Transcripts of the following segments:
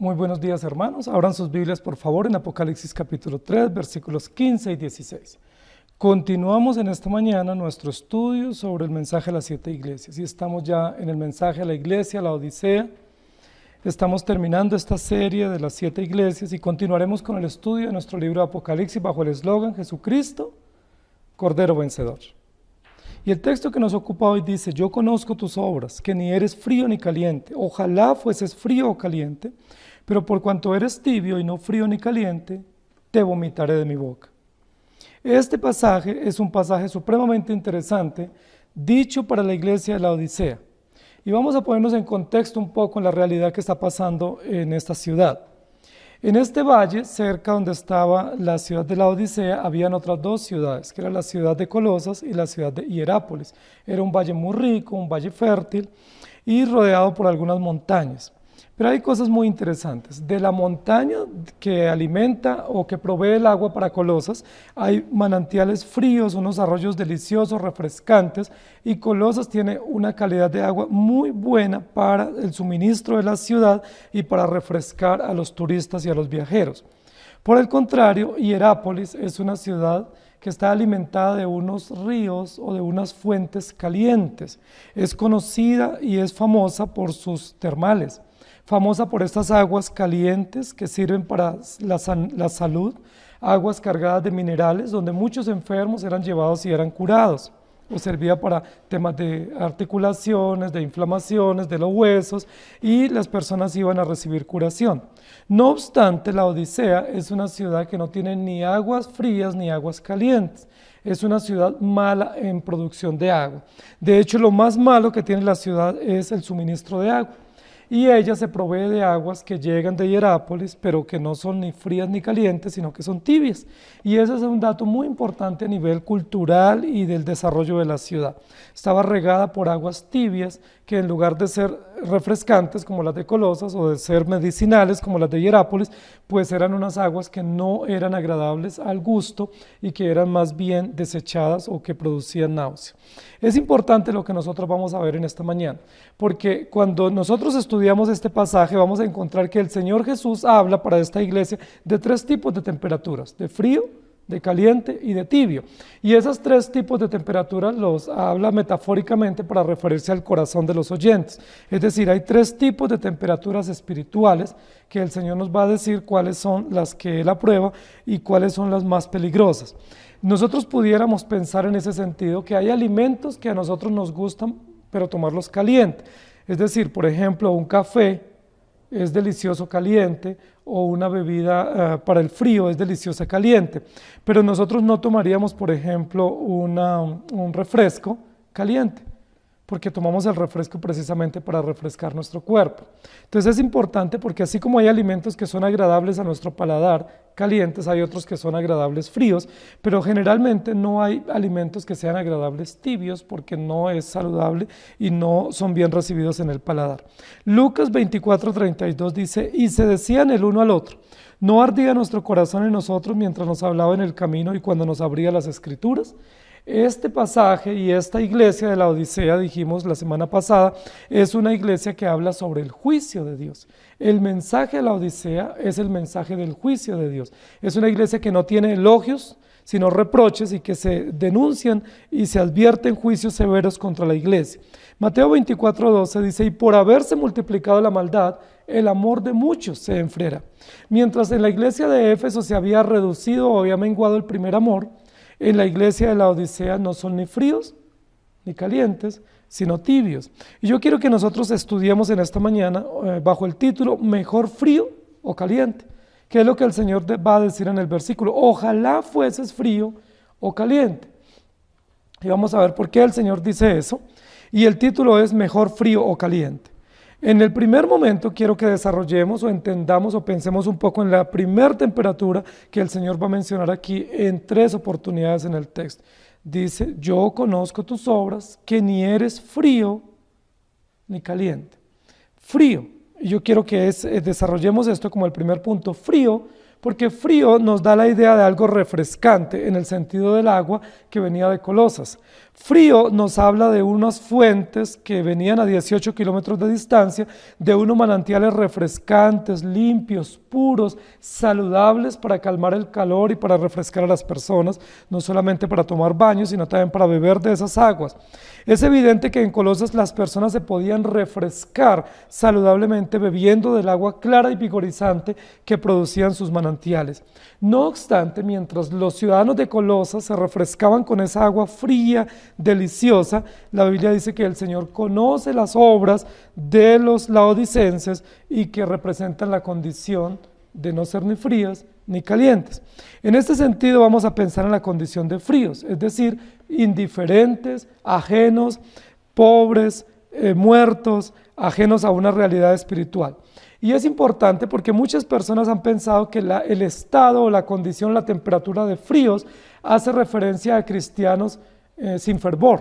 Muy buenos días, hermanos. Abran sus Biblias, por favor, en Apocalipsis capítulo 3, versículos 15 y 16. Continuamos en esta mañana nuestro estudio sobre el mensaje a las 7 iglesias. Y estamos ya en el mensaje a la iglesia, a la Odisea. Estamos terminando esta serie de las 7 iglesias y continuaremos con el estudio de nuestro libro de Apocalipsis bajo el eslogan Jesucristo, Cordero Vencedor. Y el texto que nos ocupa hoy dice: yo conozco tus obras, que ni eres frío ni caliente. Ojalá fueses frío o caliente, pero por cuanto eres tibio y no frío ni caliente, te vomitaré de mi boca. Este pasaje es un pasaje supremamente interesante, dicho para la iglesia de la Odisea. Y vamos a ponernos en contexto un poco en la realidad que está pasando en esta ciudad. En este valle, cerca donde estaba la ciudad de la Odisea, habían otras dos ciudades, que era la ciudad de Colosas y la ciudad de Hierápolis. Era un valle muy rico, un valle fértil y rodeado por algunas montañas. Pero hay cosas muy interesantes. De la montaña que alimenta o que provee el agua para Colosas, hay manantiales fríos, unos arroyos deliciosos, refrescantes, y Colosas tiene una calidad de agua muy buena para el suministro de la ciudad y para refrescar a los turistas y a los viajeros. Por el contrario, Hierápolis es una ciudad que está alimentada de unos ríos o de unas fuentes calientes. Es conocida y es famosa por sus termales. Famosa por estas aguas calientes que sirven para la salud, aguas cargadas de minerales donde muchos enfermos eran llevados y eran curados, o servía para temas de articulaciones, de inflamaciones, de los huesos, y las personas iban a recibir curación. No obstante, la Odisea es una ciudad que no tiene ni aguas frías ni aguas calientes. Es una ciudad mala en producción de agua. De hecho, lo más malo que tiene la ciudad es el suministro de agua. Y ella se provee de aguas que llegan de Hierápolis, pero que no son ni frías ni calientes, sino que son tibias. Y ese es un dato muy importante a nivel cultural y del desarrollo de la ciudad. Estaba regada por aguas tibias que, en lugar de ser refrescantes como las de Colosas o de ser medicinales como las de Hierápolis, pues eran unas aguas que no eran agradables al gusto y que eran más bien desechadas o que producían náusea. Es importante lo que nosotros vamos a ver en esta mañana, porque cuando nosotros estudiamos este pasaje vamos a encontrar que el Señor Jesús habla para esta iglesia de 3 tipos de temperaturas: de frío, de caliente y de tibio. Y esos 3 tipos de temperaturas los habla metafóricamente para referirse al corazón de los oyentes. Es decir, hay 3 tipos de temperaturas espirituales que el Señor nos va a decir cuáles son las que Él aprueba y cuáles son las más peligrosas. Nosotros pudiéramos pensar en ese sentido que hay alimentos que a nosotros nos gustan, pero tomarlos caliente. Es decir, por ejemplo, un café es delicioso caliente, o una bebida para el frío es deliciosa caliente. Pero nosotros no tomaríamos, por ejemplo, un refresco caliente, porque tomamos el refresco precisamente para refrescar nuestro cuerpo. Entonces es importante porque así como hay alimentos que son agradables a nuestro paladar calientes, hay otros que son agradables fríos, pero generalmente no hay alimentos que sean agradables tibios porque no es saludable y no son bien recibidos en el paladar. Lucas 24:32 dice: y se decían el uno al otro: ¿no ardía nuestro corazón en nosotros mientras nos hablaba en el camino y cuando nos abría las Escrituras? Este pasaje y esta iglesia de la Odisea, dijimos la semana pasada, es una iglesia que habla sobre el juicio de Dios. El mensaje de la Odisea es el mensaje del juicio de Dios. Es una iglesia que no tiene elogios, sino reproches, y que se denuncian y se advierten juicios severos contra la iglesia. Mateo 24:12 dice: y por haberse multiplicado la maldad, el amor de muchos se enfriará. Mientras en la iglesia de Éfeso se había reducido o había menguado el primer amor, en la iglesia de la Odisea no son ni fríos ni calientes, sino tibios. Y yo quiero que nosotros estudiemos en esta mañana bajo el título Mejor frío o caliente, que es lo que el Señor va a decir en el versículo: ojalá fueses frío o caliente. Y vamos a ver por qué el Señor dice eso. Y el título es Mejor frío o caliente. En el primer momento quiero que desarrollemos o entendamos o pensemos un poco en la primera temperatura que el Señor va a mencionar aquí en 3 oportunidades en el texto. Dice: yo conozco tus obras, que ni eres frío ni caliente. Frío. Y yo quiero que desarrollemos esto como el primer punto. Frío porque frío nos da la idea de algo refrescante en el sentido del agua que venía de Colosas. Frío nos habla de unas fuentes que venían a 18 kilómetros de distancia, de unos manantiales refrescantes, limpios, puros, saludables para calmar el calor y para refrescar a las personas, no solamente para tomar baños, sino también para beber de esas aguas. Es evidente que en Colosas las personas se podían refrescar saludablemente bebiendo del agua clara y vigorizante que producían sus manantiales. No obstante, mientras los ciudadanos de Colosas se refrescaban con esa agua fría, deliciosa, la Biblia dice que el Señor conoce las obras de los laodicenses y que representan la condición de no ser ni frías ni calientes. En este sentido vamos a pensar en la condición de fríos, es decir, indiferentes, ajenos, pobres, muertos, ajenos a una realidad espiritual. Y es importante porque muchas personas han pensado que el estado o la condición, la temperatura de fríos hace referencia a cristianos sin fervor.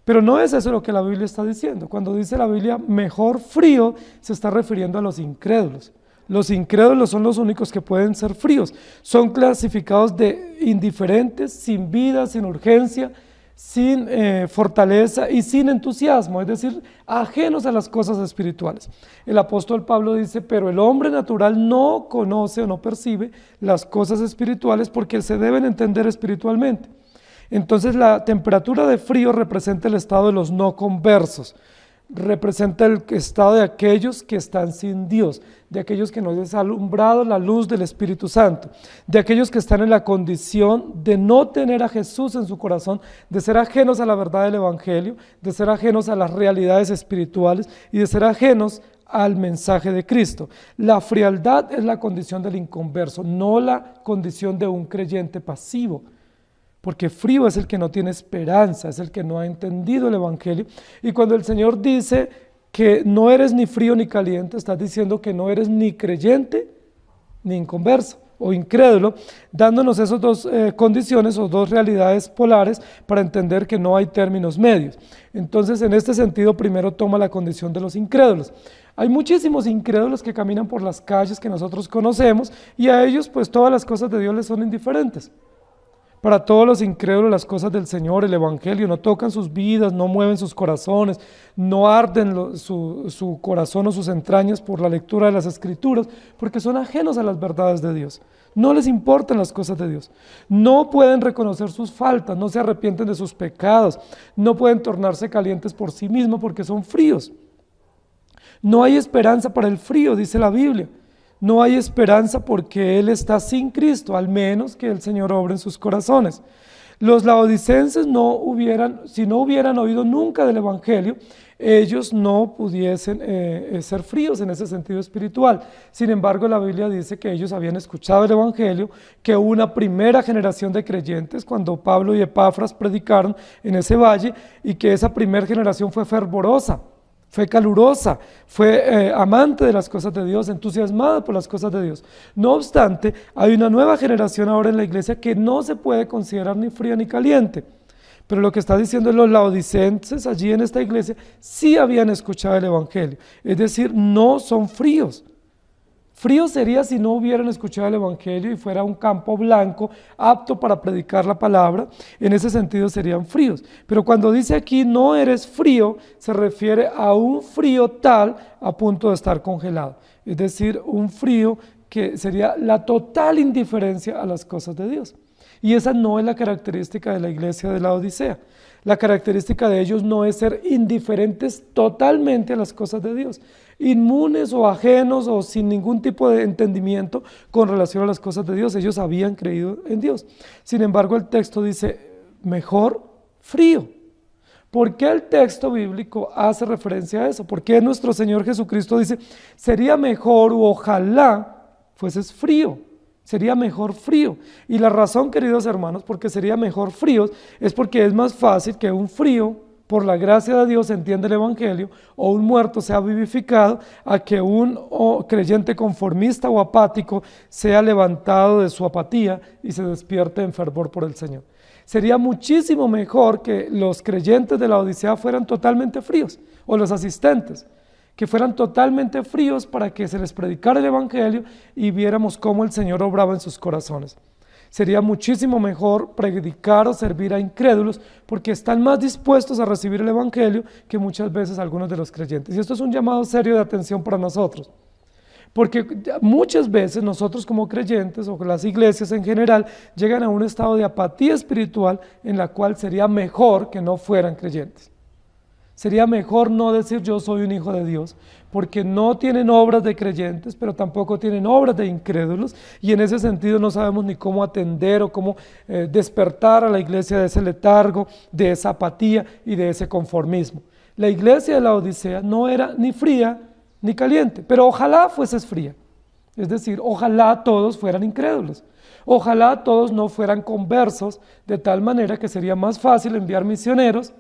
Pero no es eso lo que la Biblia está diciendo. Cuando dice la Biblia mejor frío, se está refiriendo a los incrédulos. Los incrédulos son los únicos que pueden ser fríos. Son clasificados de indiferentes, sin vida, sin urgencia, sin fortaleza y sin entusiasmo, es decir, ajenos a las cosas espirituales. El apóstol Pablo dice, pero el hombre natural no conoce o no percibe las cosas espirituales porque se deben entender espiritualmente. Entonces la temperatura de frío representa el estado de los no conversos, representa el estado de aquellos que están sin Dios, de aquellos que no les ha alumbrado la luz del Espíritu Santo, de aquellos que están en la condición de no tener a Jesús en su corazón, de ser ajenos a la verdad del Evangelio, de ser ajenos a las realidades espirituales y de ser ajenos al mensaje de Cristo. La frialdad es la condición del inconverso, no la condición de un creyente pasivo. Porque frío es el que no tiene esperanza, es el que no ha entendido el Evangelio. Y cuando el Señor dice que no eres ni frío ni caliente, estás diciendo que no eres ni creyente ni inconverso o incrédulo, dándonos esas dos condiciones o dos realidades polares para entender que no hay términos medios. Entonces, en este sentido, primero toma la condición de los incrédulos. Hay muchísimos incrédulos que caminan por las calles que nosotros conocemos y a ellos pues todas las cosas de Dios les son indiferentes. Para todos los incrédulos las cosas del Señor, el Evangelio, no tocan sus vidas, no mueven sus corazones, no arden su corazón o sus entrañas por la lectura de las Escrituras, porque son ajenos a las verdades de Dios. No les importan las cosas de Dios. No pueden reconocer sus faltas, no se arrepienten de sus pecados, no pueden tornarse calientes por sí mismos porque son fríos. No hay esperanza para el frío, dice la Biblia. No hay esperanza porque él está sin Cristo, al menos que el Señor obre en sus corazones. Los laodicenses si no hubieran oído nunca del Evangelio, ellos no pudiesen ser fríos en ese sentido espiritual. Sin embargo, la Biblia dice que ellos habían escuchado el Evangelio, que hubo una primera generación de creyentes cuando Pablo y Epafras predicaron en ese valle y que esa primera generación fue fervorosa. Fue calurosa, fue amante de las cosas de Dios, entusiasmada por las cosas de Dios. No obstante, hay una nueva generación ahora en la iglesia que no se puede considerar ni fría ni caliente. Pero lo que está diciendo los laodicenses allí en esta iglesia sí habían escuchado el Evangelio, es decir, no son fríos. Frío sería si no hubieran escuchado el Evangelio y fuera un campo blanco apto para predicar la palabra, en ese sentido serían fríos. Pero cuando dice aquí no eres frío, se refiere a un frío tal a punto de estar congelado. Es decir, un frío que sería la total indiferencia a las cosas de Dios. Y esa no es la característica de la iglesia de la Odisea. La característica de ellos no es ser indiferentes totalmente a las cosas de Dios, inmunes o ajenos o sin ningún tipo de entendimiento con relación a las cosas de Dios. Ellos habían creído en Dios. Sin embargo, el texto dice, mejor frío. ¿Por qué el texto bíblico hace referencia a eso? ¿Por qué nuestro Señor Jesucristo dice, sería mejor o ojalá fueses frío? Sería mejor frío. Y la razón, queridos hermanos, porque sería mejor frío, es porque es más fácil que un frío, por la gracia de Dios, entienda el Evangelio, o un muerto sea vivificado, a que un creyente conformista o apático sea levantado de su apatía y se despierte en fervor por el Señor. Sería muchísimo mejor que los creyentes de la Odisea fueran totalmente fríos, o los asistentes, que fueran totalmente fríos para que se les predicara el Evangelio y viéramos cómo el Señor obraba en sus corazones. Sería muchísimo mejor predicar o servir a incrédulos porque están más dispuestos a recibir el Evangelio que muchas veces algunos de los creyentes. Y esto es un llamado serio de atención para nosotros. Porque muchas veces nosotros como creyentes o las iglesias en general llegan a un estado de apatía espiritual en la cual sería mejor que no fueran creyentes. Sería mejor no decir yo soy un hijo de Dios, porque no tienen obras de creyentes, pero tampoco tienen obras de incrédulos, y en ese sentido no sabemos ni cómo atender o cómo despertar a la iglesia de ese letargo, de esa apatía y de ese conformismo. La iglesia de Laodicea no era ni fría ni caliente, pero ojalá fuese fría. Es decir, ojalá todos fueran incrédulos. Ojalá todos no fueran conversos, de tal manera que sería más fácil enviar misioneros,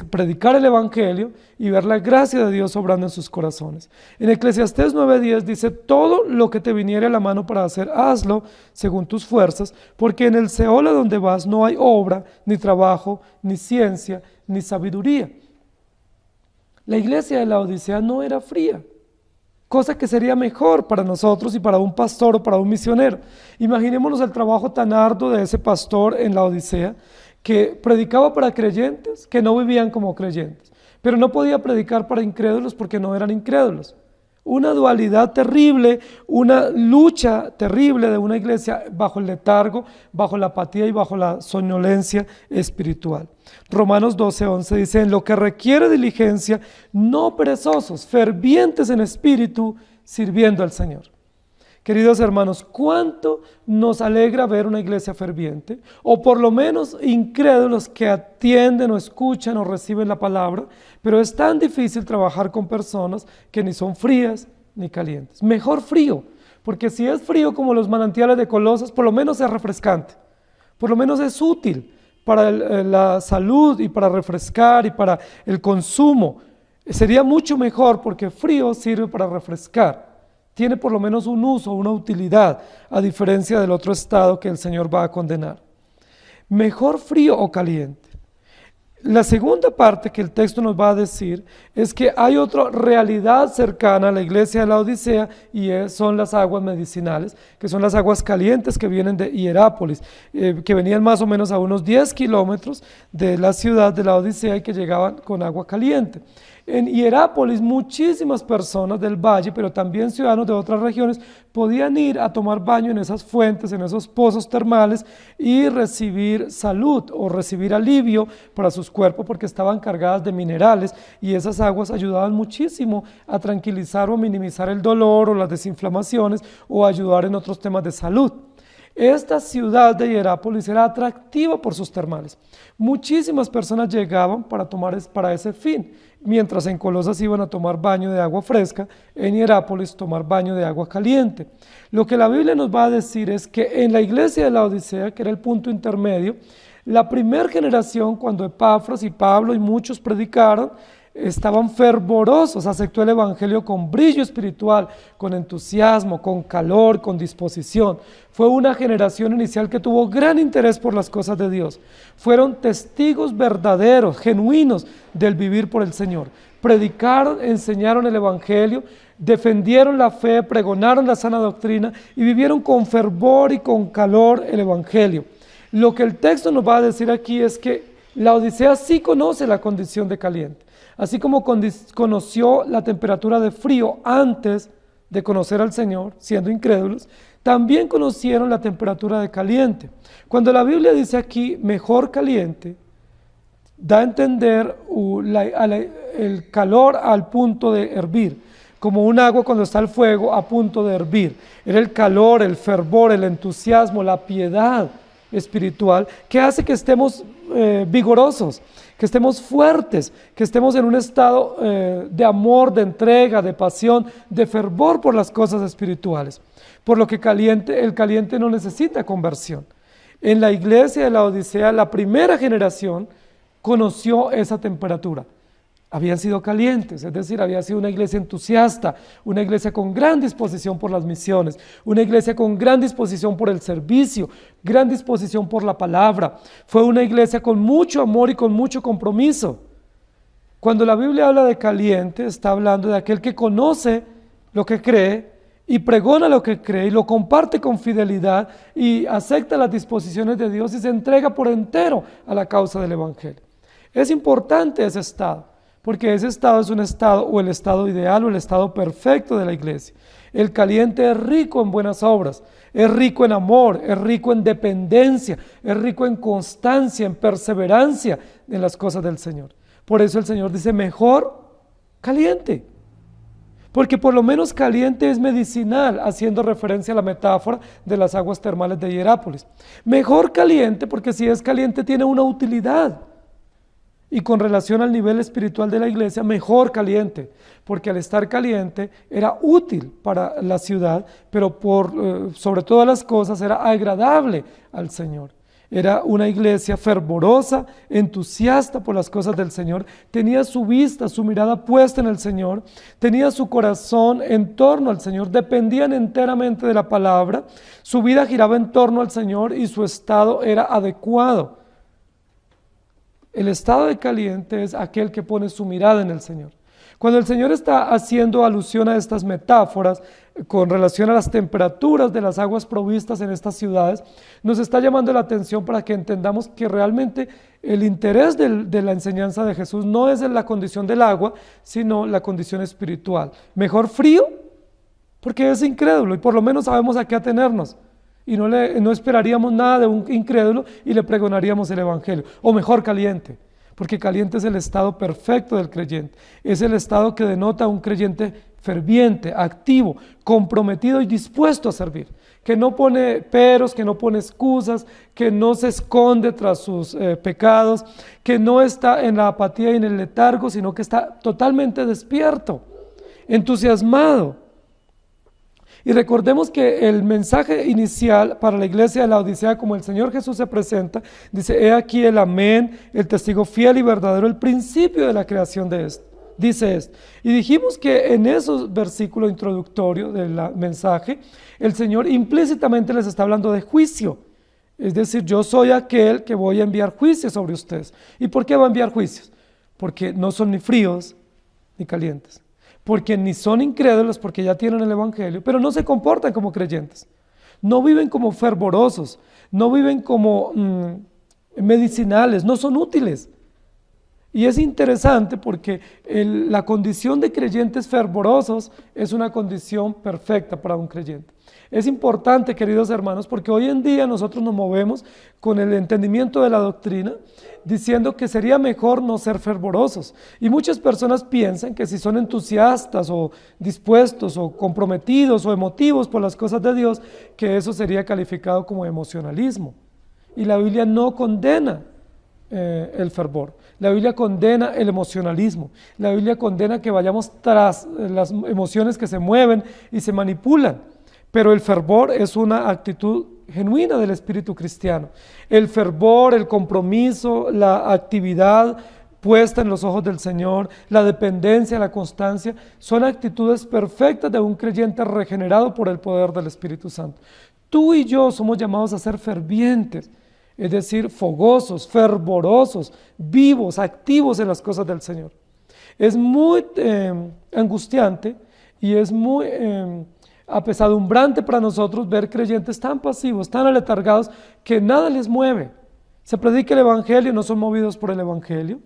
predicar el Evangelio y ver la gracia de Dios obrando en sus corazones. En Eclesiastés 9:10 dice: todo lo que te viniere a la mano para hacer, hazlo según tus fuerzas, porque en el Seol a donde vas no hay obra, ni trabajo, ni ciencia, ni sabiduría. La iglesia de Laodicea no era fría, cosa que sería mejor para nosotros y para un pastor o para un misionero. Imaginémonos el trabajo tan arduo de ese pastor en Laodicea, que predicaba para creyentes que no vivían como creyentes, pero no podía predicar para incrédulos porque no eran incrédulos. Una dualidad terrible, una lucha terrible de una iglesia bajo el letargo, bajo la apatía y bajo la somnolencia espiritual. Romanos 12:11 dice: en lo que requiere diligencia, no perezosos, fervientes en espíritu, sirviendo al Señor. Queridos hermanos, ¿cuánto nos alegra ver una iglesia ferviente? O por lo menos incrédulos que atienden o escuchan o reciben la palabra, pero es tan difícil trabajar con personas que ni son frías ni calientes. Mejor frío, porque si es frío como los manantiales de Colosas, por lo menos es refrescante, por lo menos es útil para la salud y para refrescar y para el consumo. Sería mucho mejor porque frío sirve para refrescar. Tiene por lo menos un uso, una utilidad, a diferencia del otro estado que el Señor va a condenar. Mejor frío o caliente. La segunda parte que el texto nos va a decir es que hay otra realidad cercana a la iglesia de Laodicea y son las aguas medicinales, que son las aguas calientes que vienen de Hierápolis, que venían más o menos a unos 10 kilómetros de la ciudad de Laodicea y que llegaban con agua caliente. En Hierápolis muchísimas personas del valle, pero también ciudadanos de otras regiones, podían ir a tomar baño en esas fuentes, en esos pozos termales y recibir salud o recibir alivio para sus cuerpos porque estaban cargadas de minerales y esas aguas ayudaban muchísimo a tranquilizar o minimizar el dolor o las desinflamaciones o ayudar en otros temas de salud. Esta ciudad de Hierápolis era atractiva por sus termales. Muchísimas personas llegaban para ese fin. Mientras en Colosas iban a tomar baño de agua fresca, en Hierápolis tomar baño de agua caliente. Lo que la Biblia nos va a decir es que en la iglesia de Laodicea, que era el punto intermedio, la primera generación, cuando Epafras y Pablo y muchos predicaron, estaban fervorosos, aceptó el Evangelio con brillo espiritual, con entusiasmo, con calor, con disposición. Fue una generación inicial que tuvo gran interés por las cosas de Dios. Fueron testigos verdaderos, genuinos del vivir por el Señor. Predicaron, enseñaron el Evangelio, defendieron la fe, pregonaron la sana doctrina y vivieron con fervor y con calor el Evangelio. Lo que el texto nos va a decir aquí es que Laodicea sí conoce la condición de caliente. Así como conoció la temperatura de frío antes de conocer al Señor, siendo incrédulos, también conocieron la temperatura de caliente. Cuando la Biblia dice aquí mejor caliente, da a entender el calor al punto de hervir, como un agua cuando está al fuego a punto de hervir. Era el calor, el fervor, el entusiasmo, la piedad espiritual que hace que estemos vigorosos, que estemos fuertes, que estemos en un estado de amor, de entrega, de pasión, de fervor por las cosas espirituales. Por lo que el caliente no necesita conversión. En la iglesia de Laodicea, la primera generación conoció esa temperatura. Habían sido calientes, es decir, había sido una iglesia entusiasta, una iglesia con gran disposición por las misiones, una iglesia con gran disposición por el servicio, gran disposición por la palabra. Fue una iglesia con mucho amor y con mucho compromiso. Cuando la Biblia habla de caliente, está hablando de aquel que conoce lo que cree y pregona lo que cree y lo comparte con fidelidad y acepta las disposiciones de Dios y se entrega por entero a la causa del Evangelio. Es importante ese estado, porque ese estado es un estado o el estado ideal o el estado perfecto de la iglesia. El caliente es rico en buenas obras, es rico en amor, es rico en dependencia, es rico en constancia, en perseverancia en las cosas del Señor. Por eso el Señor dice, mejor caliente, porque por lo menos caliente es medicinal, haciendo referencia a la metáfora de las aguas termales de Hierápolis. Mejor caliente, porque si es caliente tiene una utilidad. Y con relación al nivel espiritual de la iglesia, mejor caliente, porque al estar caliente era útil para la ciudad, pero sobre todas las cosas era agradable al Señor. Era una iglesia fervorosa, entusiasta por las cosas del Señor, tenía su vista, su mirada puesta en el Señor, tenía su corazón en torno al Señor, dependían enteramente de la palabra, su vida giraba en torno al Señor y su estado era adecuado. El estado de caliente es aquel que pone su mirada en el Señor. Cuando el Señor está haciendo alusión a estas metáforas con relación a las temperaturas de las aguas provistas en estas ciudades, nos está llamando la atención para que entendamos que realmente el interés de la enseñanza de Jesús no es en la condición del agua, sino la condición espiritual. Mejor frío, porque es incrédulo y por lo menos sabemos a qué atenernos. Y no esperaríamos nada de un incrédulo y le pregonaríamos el Evangelio. O mejor caliente, porque caliente es el estado perfecto del creyente. Es el estado que denota a un creyente ferviente, activo, comprometido y dispuesto a servir. Que no pone peros, que no pone excusas, que no se esconde tras sus pecados, que no está en la apatía y en el letargo, sino que está totalmente despierto, entusiasmado. Y recordemos que el mensaje inicial para la iglesia de la Odisea, como el Señor Jesús se presenta, dice, he aquí el amén, el testigo fiel y verdadero, el principio de la creación de esto. Dice esto. Y dijimos que en esos versículos introductorios del mensaje, el Señor implícitamente les está hablando de juicio. Es decir, yo soy aquel que voy a enviar juicios sobre ustedes. ¿Y por qué va a enviar juicios? Porque no son ni fríos ni calientes. Porque ni son incrédulos, porque ya tienen el Evangelio, pero no se comportan como creyentes. No viven como fervorosos, no viven como medicinales, no son útiles. Y es interesante porque la condición de creyentes fervorosos es una condición perfecta para un creyente. Es importante, queridos hermanos, porque hoy en día nosotros nos movemos con el entendimiento de la doctrina, diciendo que sería mejor no ser fervorosos. Y muchas personas piensan que si son entusiastas o dispuestos o comprometidos o emotivos por las cosas de Dios, que eso sería calificado como emocionalismo. Y la Biblia no condena el fervor. La Biblia condena el emocionalismo. La Biblia condena que vayamos tras las emociones que se mueven y se manipulan. Pero el fervor es una actitud genuina del espíritu cristiano. El fervor, el compromiso, la actividad puesta en los ojos del Señor, la dependencia, la constancia, son actitudes perfectas de un creyente regenerado por el poder del Espíritu Santo. Tú y yo somos llamados a ser fervientes, es decir, fogosos, fervorosos, vivos, activos en las cosas del Señor. Es muy angustiante y es muy apesadumbrante para nosotros ver creyentes tan pasivos, tan aletargados, que nada les mueve. Se predica el Evangelio, no son movidos por el Evangelio.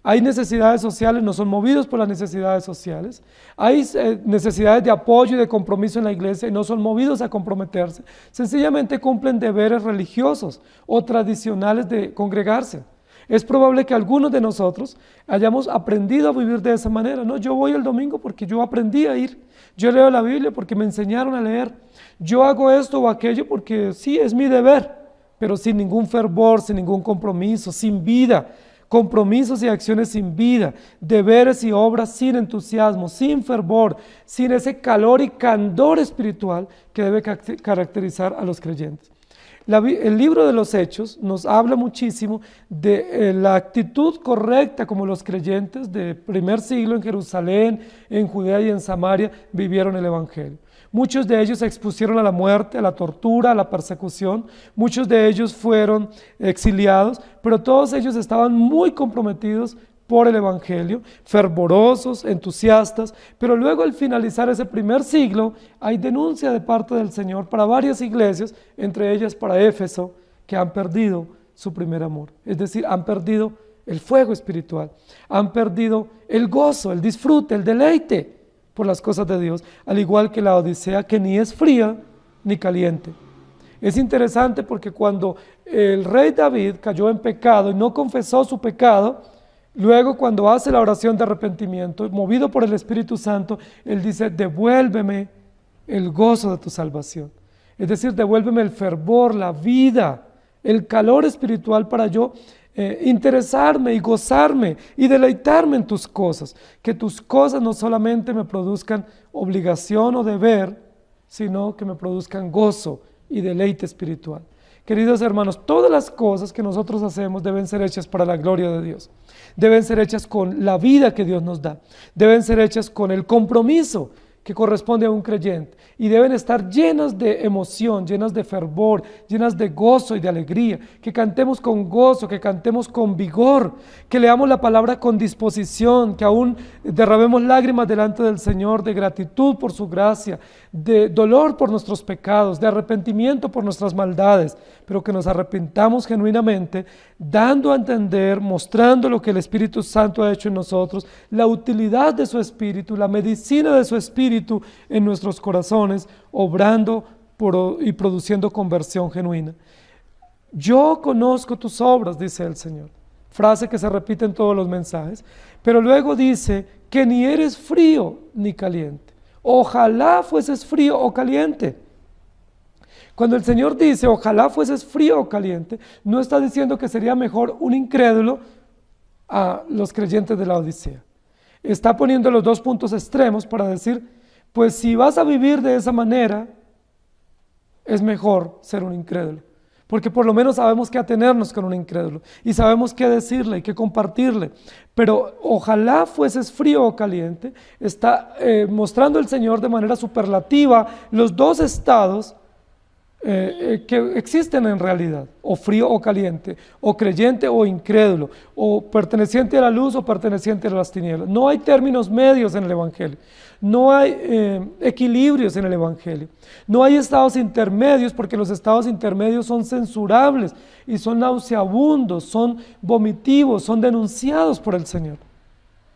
Hay necesidades sociales, no son movidos por las necesidades sociales. Hay necesidades de apoyo y de compromiso en la iglesia y no son movidos a comprometerse. Sencillamente cumplen deberes religiosos o tradicionales de congregarse. Es probable que algunos de nosotros hayamos aprendido a vivir de esa manera, ¿no? Yo voy el domingo porque yo aprendí a ir. Yo leo la Biblia porque me enseñaron a leer. Yo hago esto o aquello porque sí, es mi deber, pero sin ningún fervor, sin ningún compromiso, sin vida. Compromisos y acciones sin vida, deberes y obras sin entusiasmo, sin fervor, sin ese calor y candor espiritual que debe caracterizar a los creyentes. El libro de los Hechos nos habla muchísimo de la actitud correcta como los creyentes del primer siglo en Jerusalén, en Judea y en Samaria vivieron el Evangelio. Muchos de ellos se expusieron a la muerte, a la tortura, a la persecución. Muchos de ellos fueron exiliados, pero todos ellos estaban muy comprometidos por el Evangelio, fervorosos, entusiastas, pero luego al finalizar ese primer siglo hay denuncia de parte del Señor para varias iglesias, entre ellas para Éfeso, que han perdido su primer amor, es decir, han perdido el fuego espiritual, han perdido el gozo, el disfrute, el deleite por las cosas de Dios, al igual que la Odisea, que ni es fría ni caliente. Es interesante porque cuando el rey David cayó en pecado y no confesó su pecado, luego cuando hace la oración de arrepentimiento, movido por el Espíritu Santo, él dice, devuélveme el gozo de tu salvación. Es decir, devuélveme el fervor, la vida, el calor espiritual para yo interesarme y gozarme y deleitarme en tus cosas. Que tus cosas no solamente me produzcan obligación o deber, sino que me produzcan gozo y deleite espiritual. Queridos hermanos, todas las cosas que nosotros hacemos deben ser hechas para la gloria de Dios. Deben ser hechas con la vida que Dios nos da. Deben ser hechas con el compromiso que corresponde a un creyente. Y deben estar llenas de emoción, llenas de fervor, llenas de gozo y de alegría. Que cantemos con gozo, que cantemos con vigor, que leamos la palabra con disposición, que aún derramemos lágrimas delante del Señor de gratitud por su gracia, de dolor por nuestros pecados, de arrepentimiento por nuestras maldades, pero que nos arrepentamos genuinamente, dando a entender, mostrando lo que el Espíritu Santo ha hecho en nosotros, la utilidad de su Espíritu, la medicina de su Espíritu en nuestros corazones, obrando y produciendo conversión genuina. Yo conozco tus obras, dice el Señor, frase que se repite en todos los mensajes, pero luego dice que ni eres frío ni caliente. Ojalá fueses frío o caliente. Cuando el Señor dice ojalá fueses frío o caliente, no está diciendo que sería mejor un incrédulo a los creyentes de la Odisea. Está poniendo los dos puntos extremos para decir, pues si vas a vivir de esa manera, es mejor ser un incrédulo. Porque por lo menos sabemos qué atenernos con un incrédulo y sabemos qué decirle y qué compartirle. Pero ojalá fueses frío o caliente, está mostrando el Señor de manera superlativa los dos estados que existen en realidad, o frío o caliente, o creyente o incrédulo, o perteneciente a la luz o perteneciente a las tinieblas. No hay términos medios en el Evangelio, no hay equilibrios en el Evangelio, no hay estados intermedios, porque los estados intermedios son censurables y son nauseabundos, son vomitivos, son denunciados por el Señor.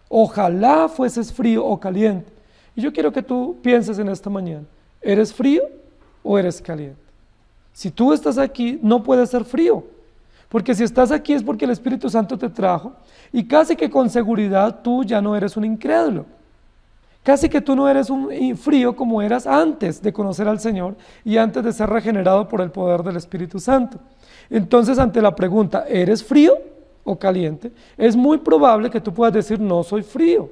Ojalá fueses frío o caliente. Y yo quiero que tú pienses en esta mañana, ¿eres frío o eres caliente? Si tú estás aquí, no puedes ser frío, porque si estás aquí es porque el Espíritu Santo te trajo, y casi que con seguridad tú ya no eres un incrédulo. Casi que tú no eres un frío como eras antes de conocer al Señor y antes de ser regenerado por el poder del Espíritu Santo. Entonces, ante la pregunta, ¿eres frío o caliente? Es muy probable que tú puedas decir, no soy frío,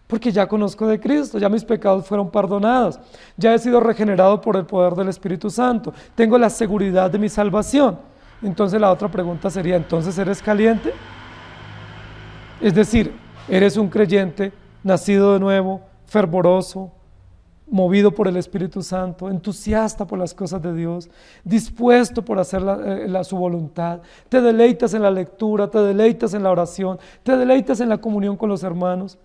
porque ya conozco de Cristo, ya mis pecados fueron perdonados, ya he sido regenerado por el poder del Espíritu Santo, tengo la seguridad de mi salvación. Entonces la otra pregunta sería, ¿entonces eres caliente? Es decir, ¿eres un creyente nacido de nuevo, fervoroso, movido por el Espíritu Santo, entusiasta por las cosas de Dios, dispuesto por hacer su voluntad? ¿Te deleitas en la lectura, te deleitas en la oración, te deleitas en la comunión con los hermanos?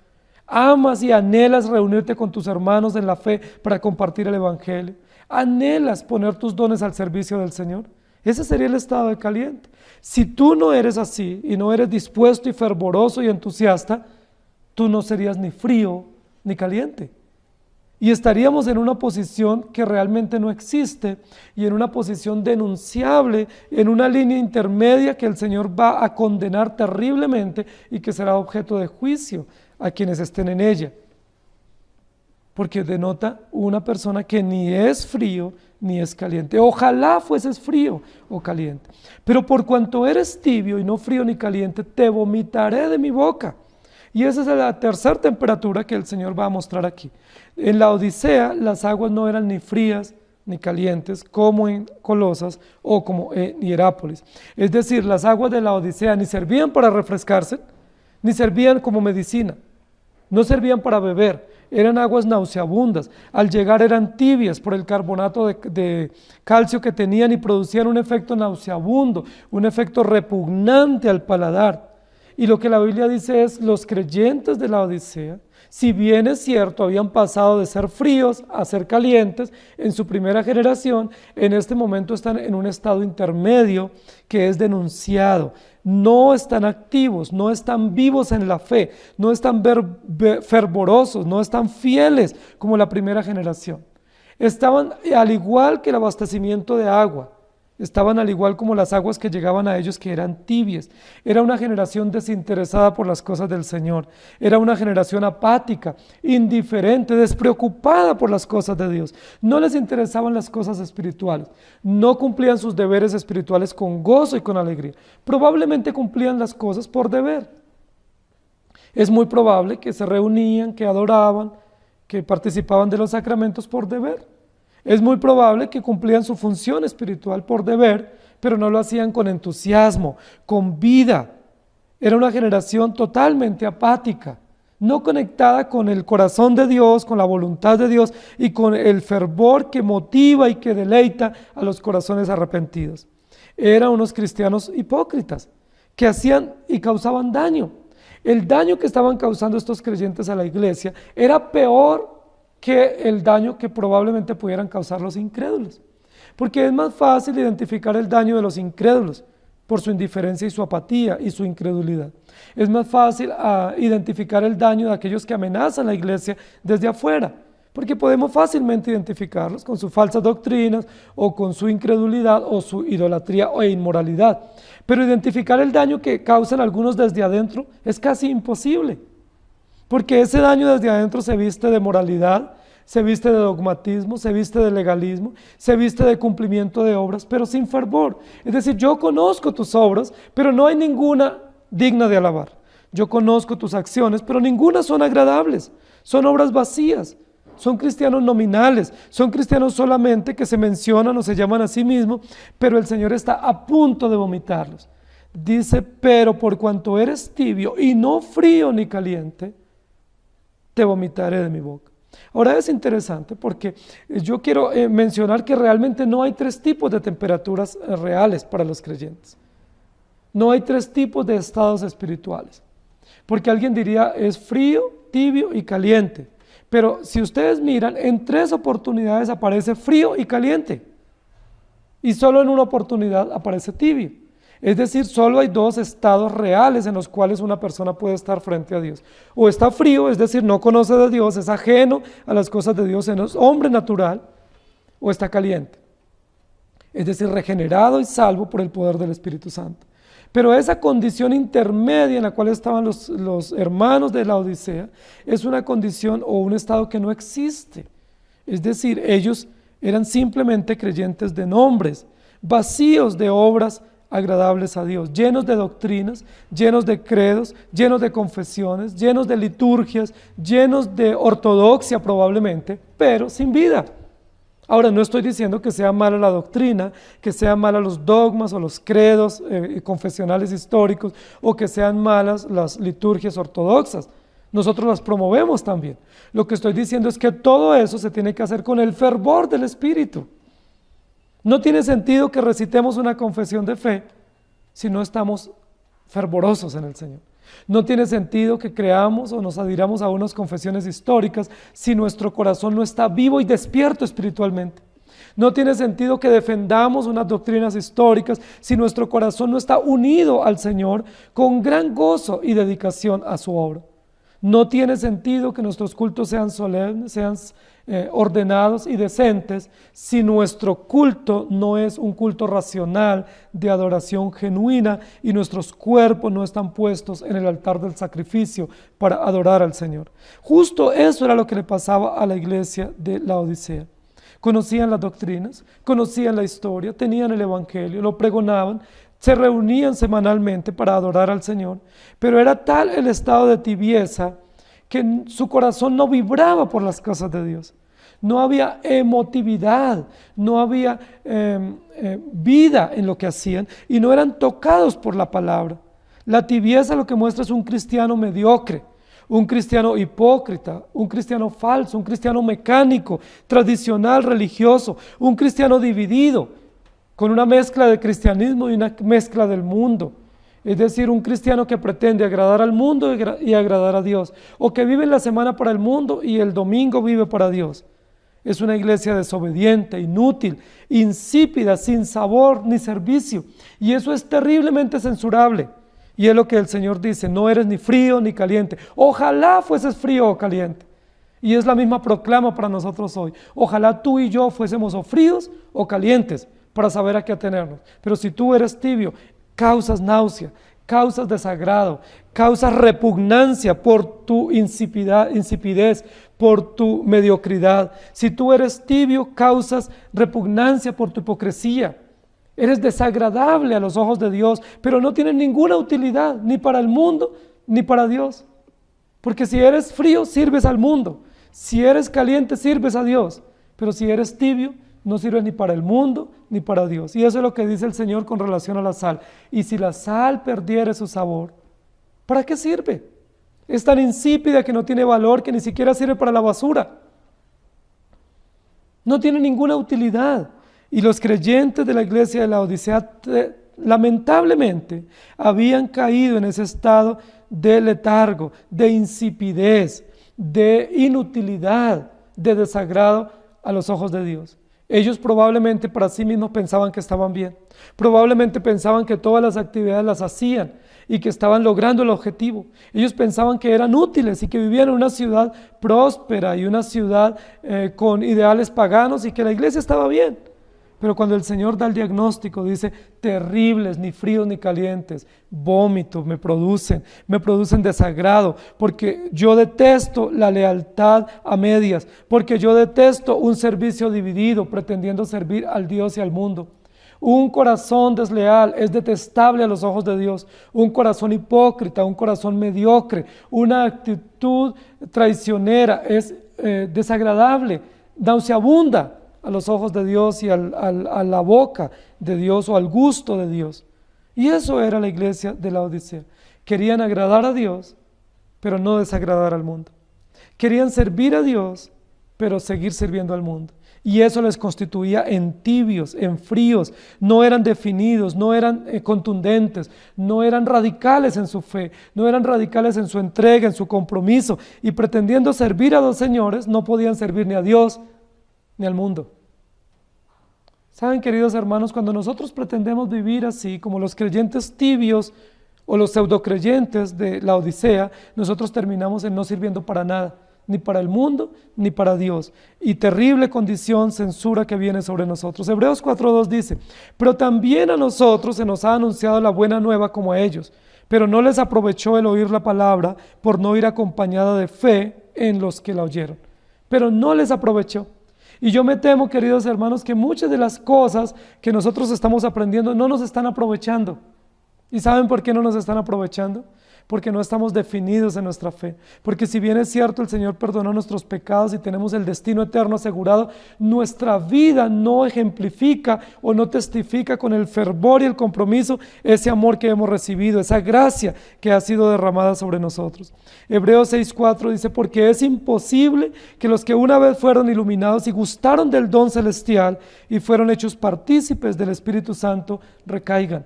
¿Amas y anhelas reunirte con tus hermanos en la fe para compartir el Evangelio? ¿Anhelas poner tus dones al servicio del Señor? Ese sería el estado de caliente. Si tú no eres así y no eres dispuesto y fervoroso y entusiasta, tú no serías ni frío ni caliente. Y estaríamos en una posición que realmente no existe y en una posición denunciable, en una línea intermedia que el Señor va a condenar terriblemente y que será objeto de juicio a quienes estén en ella, porque denota una persona que ni es frío ni es caliente. Ojalá fueses frío o caliente, pero por cuanto eres tibio y no frío ni caliente, te vomitaré de mi boca. Y esa es la tercera temperatura que el Señor va a mostrar aquí. En la Odisea las aguas no eran ni frías ni calientes como en Colosas o como en Hierápolis. Es decir, las aguas de la Odisea ni servían para refrescarse, ni servían como medicina, no servían para beber, eran aguas nauseabundas, al llegar eran tibias por el carbonato de calcio que tenían y producían un efecto nauseabundo, un efecto repugnante al paladar. Y lo que la Biblia dice es, los creyentes de la Odisea, si bien es cierto, habían pasado de ser fríos a ser calientes en su primera generación, en este momento están en un estado intermedio que es denunciado. No están activos, no están vivos en la fe, no están fervorosos, no están fieles como la primera generación. Estaban al igual que el abastecimiento de agua. Estaban al igual como las aguas que llegaban a ellos, que eran tibias. Era una generación desinteresada por las cosas del Señor. Era una generación apática, indiferente, despreocupada por las cosas de Dios. No les interesaban las cosas espirituales. No cumplían sus deberes espirituales con gozo y con alegría. Probablemente cumplían las cosas por deber. Es muy probable que se reunían, que adoraban, que participaban de los sacramentos por deber. Es muy probable que cumplían su función espiritual por deber, pero no lo hacían con entusiasmo, con vida. Era una generación totalmente apática, no conectada con el corazón de Dios, con la voluntad de Dios y con el fervor que motiva y que deleita a los corazones arrepentidos. Eran unos cristianos hipócritas que hacían y causaban daño. El daño que estaban causando estos creyentes a la iglesia era peor que el daño que probablemente pudieran causar los incrédulos. Porque es más fácil identificar el daño de los incrédulos por su indiferencia y su apatía y su incredulidad. Es más fácil identificar el daño de aquellos que amenazan la iglesia desde afuera, porque podemos fácilmente identificarlos con sus falsas doctrinas o con su incredulidad o su idolatría o inmoralidad. Pero identificar el daño que causan algunos desde adentro es casi imposible. Porque ese daño desde adentro se viste de moralidad, se viste de dogmatismo, se viste de legalismo, se viste de cumplimiento de obras, pero sin fervor. Es decir, yo conozco tus obras, pero no hay ninguna digna de alabar. Yo conozco tus acciones, pero ninguna son agradables. Son obras vacías, son cristianos nominales, son cristianos solamente que se mencionan o se llaman a sí mismos, pero el Señor está a punto de vomitarlos. Dice, pero por cuanto eres tibio y no frío ni caliente, te vomitaré de mi boca. Ahora es interesante porque yo quiero mencionar que realmente no hay tres tipos de temperaturas reales para los creyentes. No hay tres tipos de estados espirituales. Porque alguien diría es frío, tibio y caliente. Pero si ustedes miran, en tres oportunidades aparece frío y caliente. Y solo en una oportunidad aparece tibio. Es decir, solo hay dos estados reales en los cuales una persona puede estar frente a Dios. O está frío, es decir, no conoce de Dios, es ajeno a las cosas de Dios, es hombre natural, o está caliente. Es decir, regenerado y salvo por el poder del Espíritu Santo. Pero esa condición intermedia en la cual estaban los hermanos de la Odisea es una condición o un estado que no existe. Es decir, ellos eran simplemente creyentes de nombres, vacíos de obras agradables a Dios, llenos de doctrinas, llenos de credos, llenos de confesiones, llenos de liturgias, llenos de ortodoxia probablemente, pero sin vida. Ahora, no estoy diciendo que sea mala la doctrina, que sean malos los dogmas o los credos confesionales históricos, o que sean malas las liturgias ortodoxas. Nosotros las promovemos también. Lo que estoy diciendo es que todo eso se tiene que hacer con el fervor del Espíritu. No tiene sentido que recitemos una confesión de fe si no estamos fervorosos en el Señor. No tiene sentido que creamos o nos adhiramos a unas confesiones históricas si nuestro corazón no está vivo y despierto espiritualmente. No tiene sentido que defendamos unas doctrinas históricas si nuestro corazón no está unido al Señor con gran gozo y dedicación a su obra. No tiene sentido que nuestros cultos sean solemnes, sean ordenados y decentes si nuestro culto no es un culto racional de adoración genuina y nuestros cuerpos no están puestos en el altar del sacrificio para adorar al Señor. Justo eso era lo que le pasaba a la iglesia de la Odisea. Conocían las doctrinas, conocían la historia, tenían el evangelio, lo pregonaban, se reunían semanalmente para adorar al Señor, pero era tal el estado de tibieza que su corazón no vibraba por las cosas de Dios. No había emotividad, no había vida en lo que hacían y no eran tocados por la palabra. La tibieza lo que muestra es un cristiano mediocre, un cristiano hipócrita, un cristiano falso, un cristiano mecánico, tradicional, religioso, un cristiano dividido, con una mezcla de cristianismo y una mezcla del mundo. Es decir, un cristiano que pretende agradar al mundo y agradar a Dios, o que vive la semana para el mundo y el domingo vive para Dios. Es una iglesia desobediente, inútil, insípida, sin sabor ni servicio. Y eso es terriblemente censurable. Y es lo que el Señor dice, no eres ni frío ni caliente. Ojalá fueses frío o caliente. Y es la misma proclama para nosotros hoy. Ojalá tú y yo fuésemos o fríos o calientes para saber a qué atenernos. Pero si tú eres tibio, causas náusea, causas desagrado, causas repugnancia por tu insipidez, por tu mediocridad. Si tú eres tibio, causas repugnancia por tu hipocresía. Eres desagradable a los ojos de Dios, pero no tienes ninguna utilidad, ni para el mundo, ni para Dios. Porque si eres frío, sirves al mundo. Si eres caliente, sirves a Dios. Pero si eres tibio, no sirves ni para el mundo, ni para Dios. Y eso es lo que dice el Señor con relación a la sal. Y si la sal perdiere su sabor, ¿para qué sirve? Es tan insípida que no tiene valor, que ni siquiera sirve para la basura. No tiene ninguna utilidad. Y los creyentes de la iglesia de la Odisea, lamentablemente, habían caído en ese estado de letargo, de insipidez, de inutilidad, de desagrado a los ojos de Dios. Ellos probablemente para sí mismos pensaban que estaban bien. Probablemente pensaban que todas las actividades las hacían y que estaban logrando el objetivo. Ellos pensaban que eran útiles y que vivían en una ciudad próspera y una ciudad con ideales paganos y que la iglesia estaba bien. Pero cuando el Señor da el diagnóstico, dice, terribles, ni fríos ni calientes, vómitos me producen desagrado, porque yo detesto la lealtad a medias, porque yo detesto un servicio dividido, pretendiendo servir al Dios y al mundo. Un corazón desleal es detestable a los ojos de Dios, un corazón hipócrita, un corazón mediocre, una actitud traicionera es desagradable, nauseabunda a los ojos de Dios y a la boca de Dios o al gusto de Dios. Y eso era la iglesia de la Odisea. Querían agradar a Dios, pero no desagradar al mundo. Querían servir a Dios, pero seguir sirviendo al mundo. Y eso les constituía en tibios, en fríos, no eran definidos, no eran contundentes, no eran radicales en su fe, no eran radicales en su entrega, en su compromiso. Y pretendiendo servir a dos señores, no podían servir ni a Dios ni al mundo. Saben, queridos hermanos, cuando nosotros pretendemos vivir así, como los creyentes tibios o los pseudocreyentes de la Odisea, nosotros terminamos en no sirviendo para nada, ni para el mundo, ni para Dios. Y terrible condición, censura que viene sobre nosotros. Hebreos 4:2 dice, pero también a nosotros se nos ha anunciado la buena nueva como a ellos, pero no les aprovechó el oír la palabra por no ir acompañada de fe en los que la oyeron. Pero no les aprovechó. Y yo me temo, queridos hermanos, que muchas de las cosas que nosotros estamos aprendiendo no nos están aprovechando. ¿Y saben por qué no nos están aprovechando? Porque no estamos definidos en nuestra fe. Porque si bien es cierto, el Señor perdonó nuestros pecados y tenemos el destino eterno asegurado, nuestra vida no ejemplifica o no testifica con el fervor y el compromiso ese amor que hemos recibido, esa gracia que ha sido derramada sobre nosotros. Hebreos 6:4 dice, porque es imposible que los que una vez fueron iluminados y gustaron del don celestial y fueron hechos partícipes del Espíritu Santo recaigan.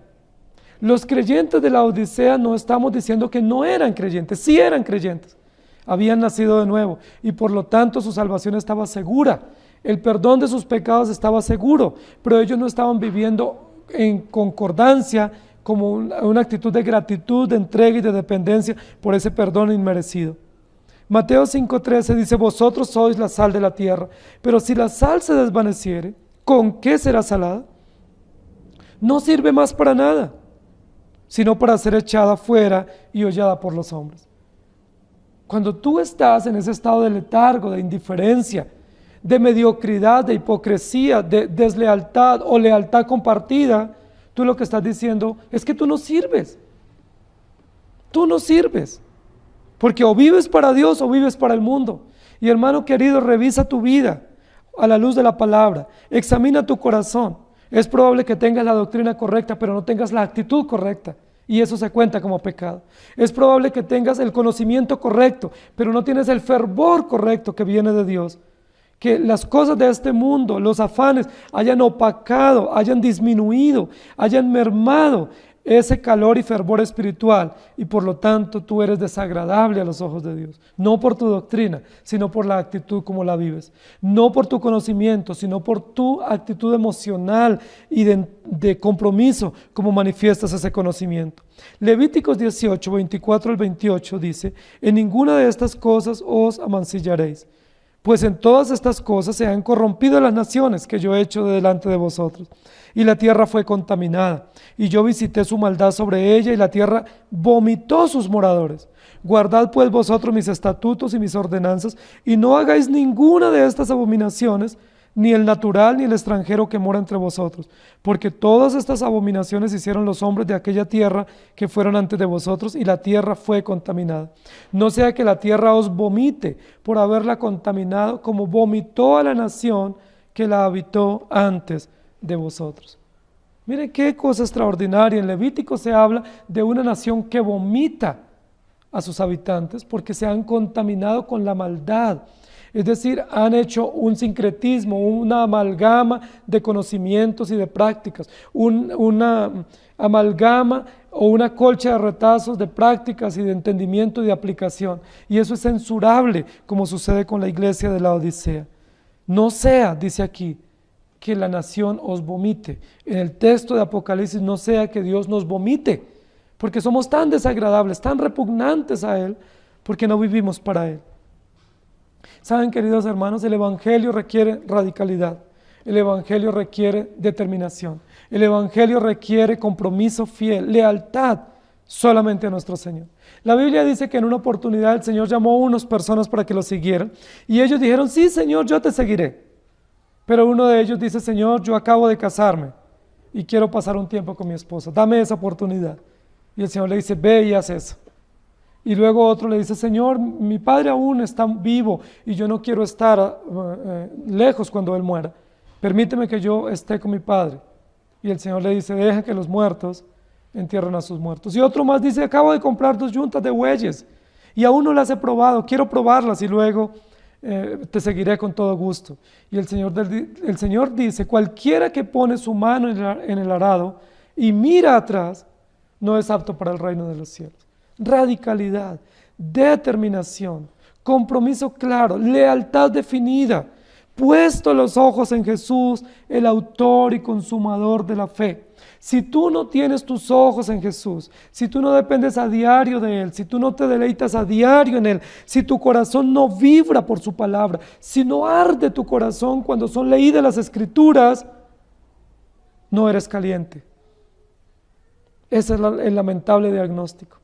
Los creyentes de la Odisea no estamos diciendo que no eran creyentes, sí eran creyentes, habían nacido de nuevo y por lo tanto su salvación estaba segura, el perdón de sus pecados estaba seguro, pero ellos no estaban viviendo en concordancia como una actitud de gratitud, de entrega y de dependencia por ese perdón inmerecido. Mateo 5:13 dice, vosotros sois la sal de la tierra, pero si la sal se desvaneciere, ¿con qué será salada? No sirve más para nada, sino para ser echada fuera y hollada por los hombres. Cuando tú estás en ese estado de letargo, de indiferencia, de mediocridad, de hipocresía, de deslealtad o lealtad compartida, tú lo que estás diciendo es que tú no sirves. Tú no sirves, porque o vives para Dios o vives para el mundo. Y hermano querido, revisa tu vida a la luz de la palabra, examina tu corazón. Es probable que tengas la doctrina correcta, pero no tengas la actitud correcta, y eso se cuenta como pecado. Es probable que tengas el conocimiento correcto, pero no tienes el fervor correcto que viene de Dios. Que las cosas de este mundo, los afanes, hayan opacado, hayan disminuido, hayan mermado ese calor y fervor espiritual, y por lo tanto tú eres desagradable a los ojos de Dios, no por tu doctrina, sino por la actitud como la vives, no por tu conocimiento, sino por tu actitud emocional y de compromiso como manifiestas ese conocimiento. Levíticos 18, 24 al 28 dice: en ninguna de estas cosas os amancillaréis, pues en todas estas cosas se han corrompido las naciones que yo he hecho delante de vosotros, y la tierra fue contaminada, y yo visité su maldad sobre ella, y la tierra vomitó sus moradores. Guardad pues vosotros mis estatutos y mis ordenanzas, y no hagáis ninguna de estas abominaciones, ni el natural ni el extranjero que mora entre vosotros, porque todas estas abominaciones hicieron los hombres de aquella tierra que fueron antes de vosotros, y la tierra fue contaminada. No sea que la tierra os vomite por haberla contaminado, como vomitó a la nación que la habitó antes de vosotros. Miren qué cosa extraordinaria. En Levítico se habla de una nación que vomita a sus habitantes porque se han contaminado con la maldad. Es decir, han hecho un sincretismo, una amalgama de conocimientos y de prácticas, una amalgama o una colcha de retazos de prácticas y de entendimiento y de aplicación. Y eso es censurable, como sucede con la iglesia de la Odisea. No sea, dice aquí, que la nación os vomite. En el texto de Apocalipsis, no sea que Dios nos vomite, porque somos tan desagradables, tan repugnantes a Él, porque no vivimos para Él. Saben, queridos hermanos, el Evangelio requiere radicalidad, el Evangelio requiere determinación, el Evangelio requiere compromiso fiel, lealtad solamente a nuestro Señor. La Biblia dice que en una oportunidad el Señor llamó a unas personas para que lo siguieran, y ellos dijeron: sí, Señor, yo te seguiré. Pero uno de ellos dice: Señor, yo acabo de casarme y quiero pasar un tiempo con mi esposa, dame esa oportunidad. Y el Señor le dice: ve y haz eso. Y luego otro le dice: Señor, mi padre aún está vivo y yo no quiero estar lejos cuando él muera. Permíteme que yo esté con mi padre. Y el Señor le dice: deja que los muertos entierren a sus muertos. Y otro más dice: acabo de comprar 2 yuntas de bueyes y aún no las he probado, quiero probarlas y luego te seguiré con todo gusto. Y el Señor dice: cualquiera que pone su mano en el arado y mira atrás, no es apto para el reino de los cielos. Radicalidad, determinación, compromiso claro, lealtad definida, puesto los ojos en Jesús, el autor y consumador de la fe. Si tú no tienes tus ojos en Jesús, si tú no dependes a diario de Él, si tú no te deleitas a diario en Él, si tu corazón no vibra por su palabra, si no arde tu corazón cuando son leídas las Escrituras, no eres caliente. Ese es el lamentable diagnóstico.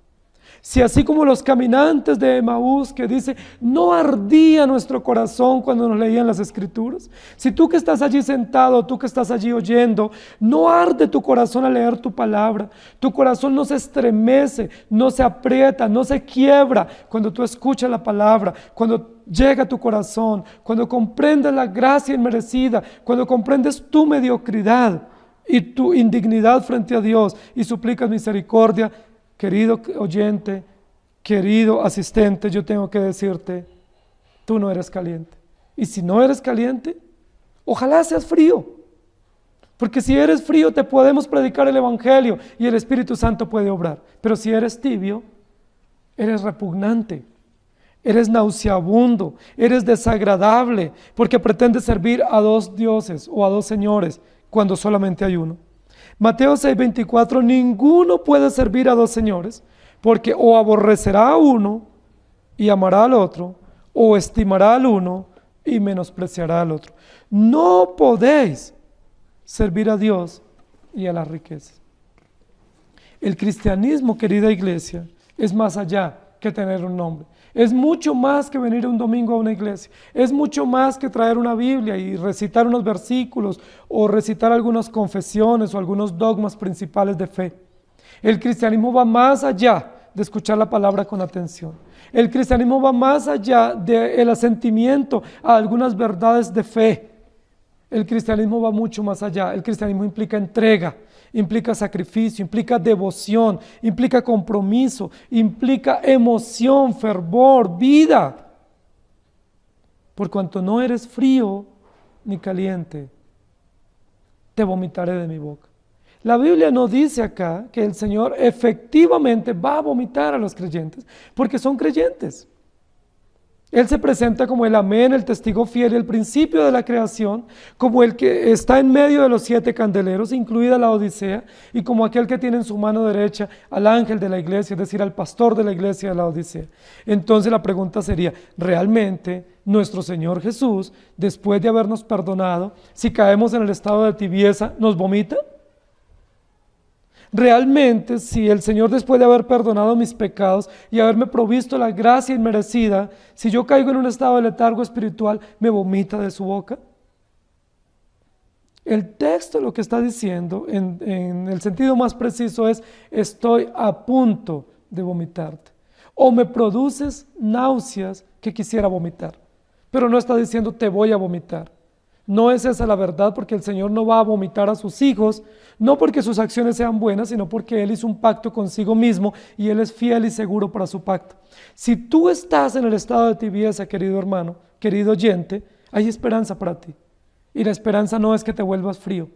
Si así como los caminantes de Emaús, que dice: no ardía nuestro corazón cuando nos leían las Escrituras, si tú que estás allí sentado, tú que estás allí oyendo, no arde tu corazón al leer tu palabra, tu corazón no se estremece, no se aprieta, no se quiebra cuando tú escuchas la palabra, cuando llega a tu corazón, cuando comprendes la gracia inmerecida, cuando comprendes tu mediocridad y tu indignidad frente a Dios y suplicas misericordia. Querido oyente, querido asistente, yo tengo que decirte: tú no eres caliente. Y si no eres caliente, ojalá seas frío. Porque si eres frío, te podemos predicar el Evangelio y el Espíritu Santo puede obrar. Pero si eres tibio, eres repugnante, eres nauseabundo, eres desagradable, porque pretendes servir a 2 dioses o a 2 señores cuando solamente hay uno. Mateo 6:24: ninguno puede servir a 2 señores, porque o aborrecerá a uno y amará al otro, o estimará al uno y menospreciará al otro. No podéis servir a Dios y a las riquezas. El cristianismo, querida iglesia, es más allá que tener un nombre. Es mucho más que venir un domingo a una iglesia. Es mucho más que traer una Biblia y recitar unos versículos o recitar algunas confesiones o algunos dogmas principales de fe. El cristianismo va más allá de escuchar la palabra con atención. El cristianismo va más allá del asentimiento a algunas verdades de fe. El cristianismo va mucho más allá. El cristianismo implica entrega, implica sacrificio, implica devoción, implica compromiso, implica emoción, fervor, vida. Por cuanto no eres frío ni caliente, te vomitaré de mi boca. La Biblia no dice acá que el Señor efectivamente va a vomitar a los creyentes, porque son creyentes. Él se presenta como el amén, el testigo fiel, el principio de la creación, como el que está en medio de los 7 candeleros, incluida la Odisea, y como aquel que tiene en su mano derecha al ángel de la iglesia, es decir, al pastor de la iglesia de la Odisea. Entonces la pregunta sería, ¿realmente nuestro Señor Jesús, después de habernos perdonado, si caemos en el estado de tibieza, nos vomita? Realmente, si el Señor, después de haber perdonado mis pecados y haberme provisto la gracia inmerecida, si yo caigo en un estado de letargo espiritual, ¿me vomita de su boca? El texto lo que está diciendo, en el sentido más preciso, es: estoy a punto de vomitarte. O me produces náuseas que quisiera vomitar. Pero no está diciendo te voy a vomitar. No es esa la verdad, porque el Señor no va a vomitar a sus hijos, no porque sus acciones sean buenas, sino porque Él hizo un pacto consigo mismo y Él es fiel y seguro para su pacto. Si tú estás en el estado de tibieza, querido hermano, querido oyente, hay esperanza para ti. Y la esperanza no es que te vuelvas frío,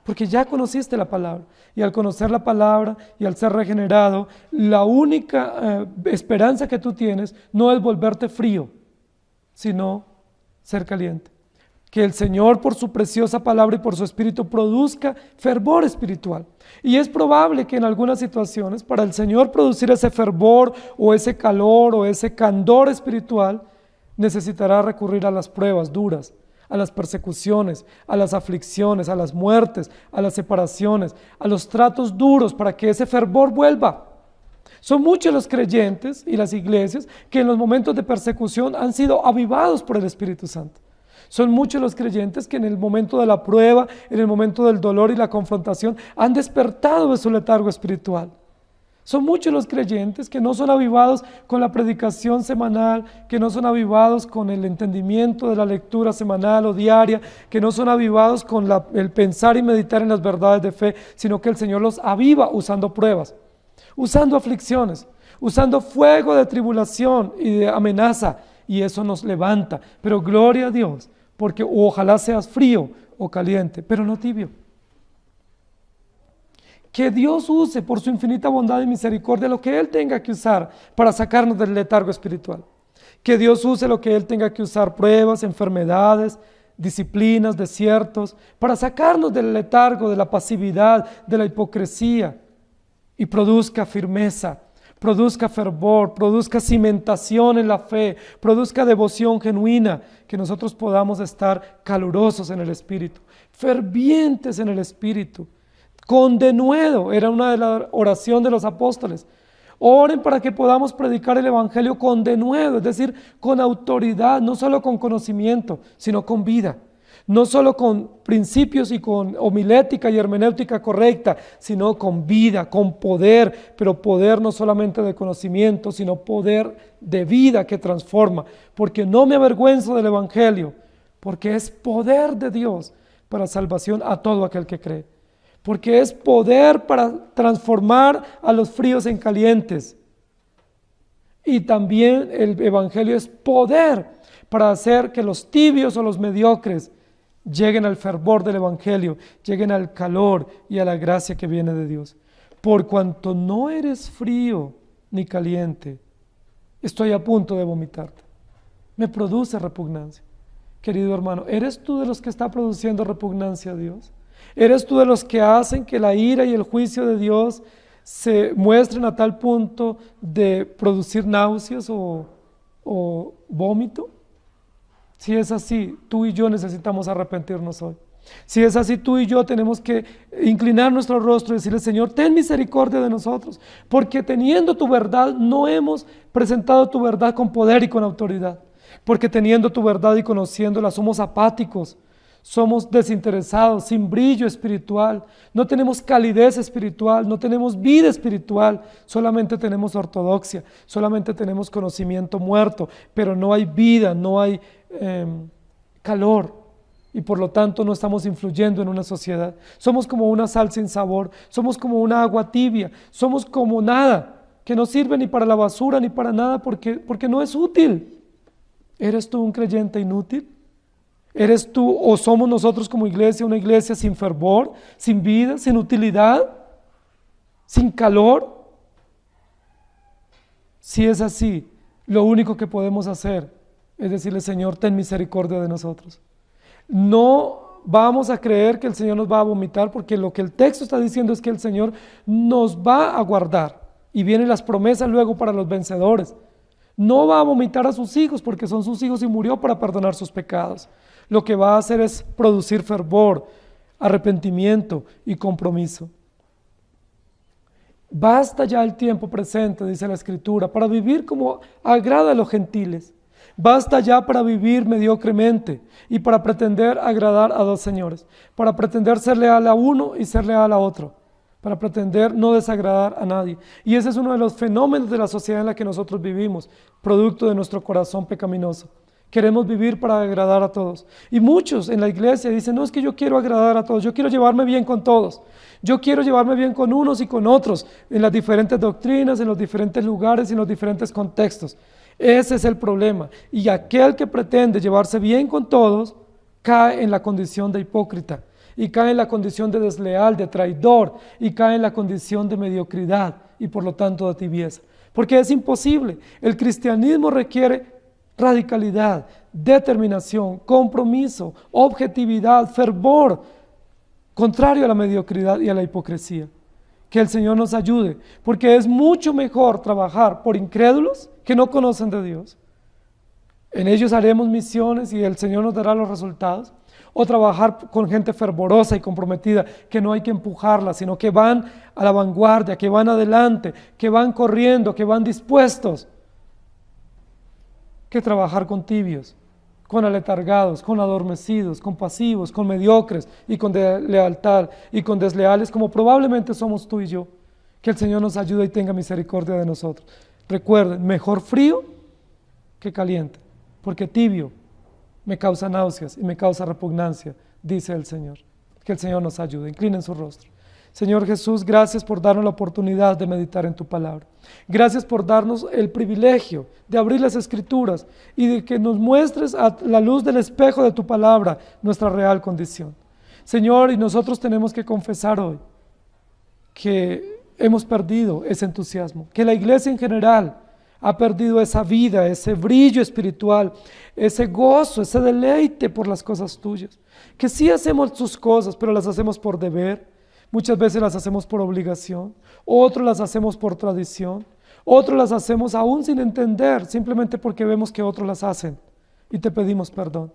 porque ya conociste la palabra. Y al conocer la palabra y al ser regenerado, la única esperanza que tú tienes no es volverte frío, sino ser caliente. Que el Señor, por su preciosa palabra y por su Espíritu, produzca fervor espiritual. Y es probable que en algunas situaciones, para el Señor producir ese fervor o ese calor o ese candor espiritual, necesitará recurrir a las pruebas duras, a las persecuciones, a las aflicciones, a las muertes, a las separaciones, a los tratos duros, para que ese fervor vuelva. Son muchos los creyentes y las iglesias que en los momentos de persecución han sido avivados por el Espíritu Santo. Son muchos los creyentes que en el momento de la prueba, en el momento del dolor y la confrontación, han despertado de su letargo espiritual. Son muchos los creyentes que no son avivados con la predicación semanal, que no son avivados con el entendimiento de la lectura semanal o diaria, que no son avivados con el pensar y meditar en las verdades de fe, sino que el Señor los aviva usando pruebas, usando aflicciones, usando fuego de tribulación y de amenaza, y eso nos levanta. Pero gloria a Dios, porque ojalá seas frío o caliente, pero no tibio. Que Dios use por su infinita bondad y misericordia lo que Él tenga que usar para sacarnos del letargo espiritual. Que Dios use lo que Él tenga que usar, pruebas, enfermedades, disciplinas, desiertos, para sacarnos del letargo, de la pasividad, de la hipocresía, y produzca firmeza, produzca fervor, produzca cimentación en la fe, produzca devoción genuina, que nosotros podamos estar calurosos en el Espíritu, fervientes en el Espíritu, con denuedo. Era una de las oraciones de los apóstoles. Oren para que podamos predicar el Evangelio con denuedo, es decir, con autoridad, no solo con conocimiento, sino con vida. No solo con principios y con homilética y hermenéutica correcta, sino con vida, con poder, pero poder no solamente de conocimiento, sino poder de vida que transforma. Porque no me avergüenzo del Evangelio, porque es poder de Dios para salvación a todo aquel que cree. Porque es poder para transformar a los fríos en calientes. Y también el Evangelio es poder para hacer que los tibios o los mediocres lleguen al fervor del Evangelio, lleguen al calor y a la gracia que viene de Dios. Por cuanto no eres frío ni caliente, estoy a punto de vomitarte. Me produce repugnancia. Querido hermano, ¿eres tú de los que está produciendo repugnancia a Dios? ¿Eres tú de los que hacen que la ira y el juicio de Dios se muestren a tal punto de producir náuseas o vómito? Si es así, tú y yo necesitamos arrepentirnos hoy. Si es así, tú y yo tenemos que inclinar nuestro rostro y decirle: Señor, ten misericordia de nosotros, porque teniendo tu verdad no hemos presentado tu verdad con poder y con autoridad, porque teniendo tu verdad y conociéndola somos apáticos, somos desinteresados, sin brillo espiritual, no tenemos calidez espiritual, no tenemos vida espiritual, solamente tenemos ortodoxia, solamente tenemos conocimiento muerto, pero no hay vida, no hay calor, y por lo tanto no estamos influyendo en una sociedad. Somos como una sal sin sabor, somos como una agua tibia, somos como nada, que no sirve ni para la basura ni para nada porque no es útil. ¿Eres tú un creyente inútil? ¿Eres tú o somos nosotros como iglesia una iglesia sin fervor, sin vida, sin utilidad, sin calor? Si es así, lo único que podemos hacer es decirle, Señor, ten misericordia de nosotros. No vamos a creer que el Señor nos va a vomitar, porque lo que el texto está diciendo es que el Señor nos va a guardar. Y vienen las promesas luego para los vencedores. No va a vomitar a sus hijos porque son sus hijos y murió para perdonar sus pecados. Lo que va a hacer es producir fervor, arrepentimiento y compromiso. Basta ya el tiempo presente, dice la Escritura, para vivir como agrada a los gentiles. Basta ya para vivir mediocremente y para pretender agradar a dos señores, para pretender ser leal a uno y ser leal a otro, para pretender no desagradar a nadie. Y ese es uno de los fenómenos de la sociedad en la que nosotros vivimos, producto de nuestro corazón pecaminoso. Queremos vivir para agradar a todos. Y muchos en la iglesia dicen, no, es que yo quiero agradar a todos, yo quiero llevarme bien con todos. Yo quiero llevarme bien con unos y con otros, en las diferentes doctrinas, en los diferentes lugares y en los diferentes contextos. Ese es el problema. Y aquel que pretende llevarse bien con todos, cae en la condición de hipócrita, y cae en la condición de desleal, de traidor, y cae en la condición de mediocridad, y por lo tanto de tibieza. Porque es imposible. El cristianismo requiere radicalidad, determinación, compromiso, objetividad, fervor, contrario a la mediocridad y a la hipocresía. Que el Señor nos ayude, porque es mucho mejor trabajar por incrédulos que no conocen de Dios. En ellos haremos misiones y el Señor nos dará los resultados. O trabajar con gente fervorosa y comprometida, que no hay que empujarla, sino que van a la vanguardia, que van adelante, que van corriendo, que van dispuestos. Que trabajar con tibios, con aletargados, con adormecidos, con pasivos, con mediocres y con lealtad y con desleales, como probablemente somos tú y yo. Que el Señor nos ayude y tenga misericordia de nosotros. Recuerden, mejor frío que caliente, porque tibio me causa náuseas y me causa repugnancia, dice el Señor. Que el Señor nos ayude. Inclinen su rostro. Señor Jesús, gracias por darnos la oportunidad de meditar en tu palabra. Gracias por darnos el privilegio de abrir las Escrituras y de que nos muestres a la luz del espejo de tu palabra nuestra real condición. Señor, y nosotros tenemos que confesar hoy que hemos perdido ese entusiasmo, que la iglesia en general ha perdido esa vida, ese brillo espiritual, ese gozo, ese deleite por las cosas tuyas. Que sí hacemos tus cosas, pero las hacemos por deber. Muchas veces las hacemos por obligación, otros las hacemos por tradición, otros las hacemos aún sin entender, simplemente porque vemos que otros las hacen y te pedimos perdón.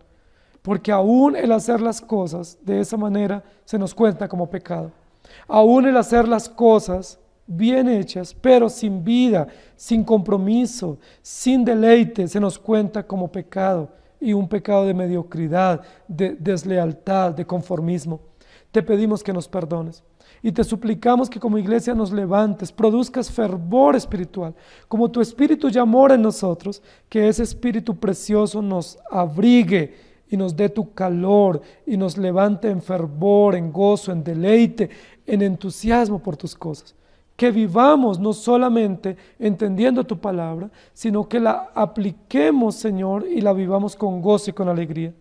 Porque aún el hacer las cosas de esa manera se nos cuenta como pecado. Aún el hacer las cosas bien hechas, pero sin vida, sin compromiso, sin deleite, se nos cuenta como pecado, y un pecado de mediocridad, de deslealtad, de conformismo. Te pedimos que nos perdones y te suplicamos que como iglesia nos levantes, produzcas fervor espiritual, como tu espíritu ya mora en nosotros, que ese espíritu precioso nos abrigue y nos dé tu calor y nos levante en fervor, en gozo, en deleite, en entusiasmo por tus cosas. Que vivamos no solamente entendiendo tu palabra, sino que la apliquemos, Señor, y la vivamos con gozo y con alegría.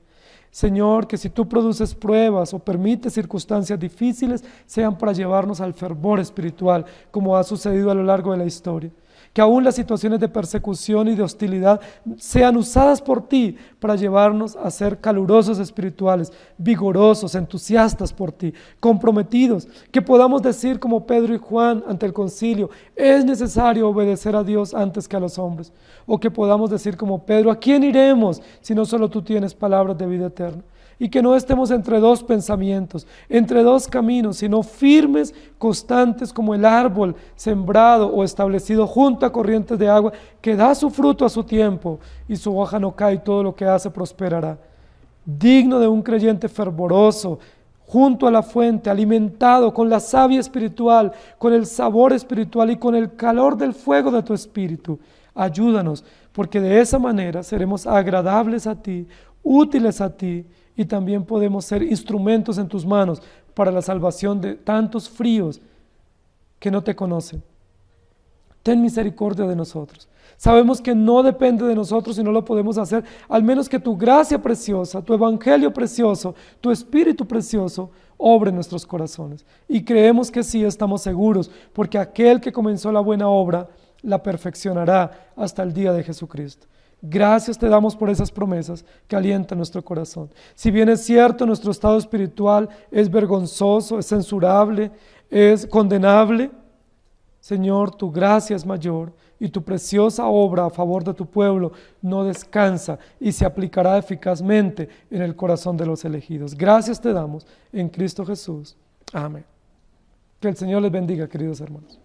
Señor, que si tú produces pruebas o permites circunstancias difíciles, sean para llevarnos al fervor espiritual, como ha sucedido a lo largo de la historia. Que aún las situaciones de persecución y de hostilidad sean usadas por ti para llevarnos a ser calurosos espirituales, vigorosos, entusiastas por ti, comprometidos. Que podamos decir como Pedro y Juan ante el concilio, es necesario obedecer a Dios antes que a los hombres. O que podamos decir como Pedro, ¿a quién iremos si no solo tú tienes palabras de vida eterna? Y que no estemos entre dos pensamientos, entre dos caminos, sino firmes, constantes como el árbol sembrado o establecido junto a corrientes de agua, que da su fruto a su tiempo y su hoja no cae y todo lo que hace prosperará. Digno de un creyente fervoroso, junto a la fuente, alimentado con la savia espiritual, con el sabor espiritual y con el calor del fuego de tu espíritu. Ayúdanos, porque de esa manera seremos agradables a ti, útiles a ti, y también podemos ser instrumentos en tus manos para la salvación de tantos fríos que no te conocen. ten misericordia de nosotros. Sabemos que no depende de nosotros y no lo podemos hacer, al menos que tu gracia preciosa, tu evangelio precioso, tu espíritu precioso, obre en nuestros corazones. Y creemos que sí, estamos seguros, porque aquel que comenzó la buena obra, la perfeccionará hasta el día de Jesucristo. Gracias te damos por esas promesas que alientan nuestro corazón. Si bien es cierto, nuestro estado espiritual es vergonzoso, es censurable, es condenable, Señor, tu gracia es mayor y tu preciosa obra a favor de tu pueblo no descansa y se aplicará eficazmente en el corazón de los elegidos. Gracias te damos en Cristo Jesús. Amén. Que el Señor les bendiga, queridos hermanos.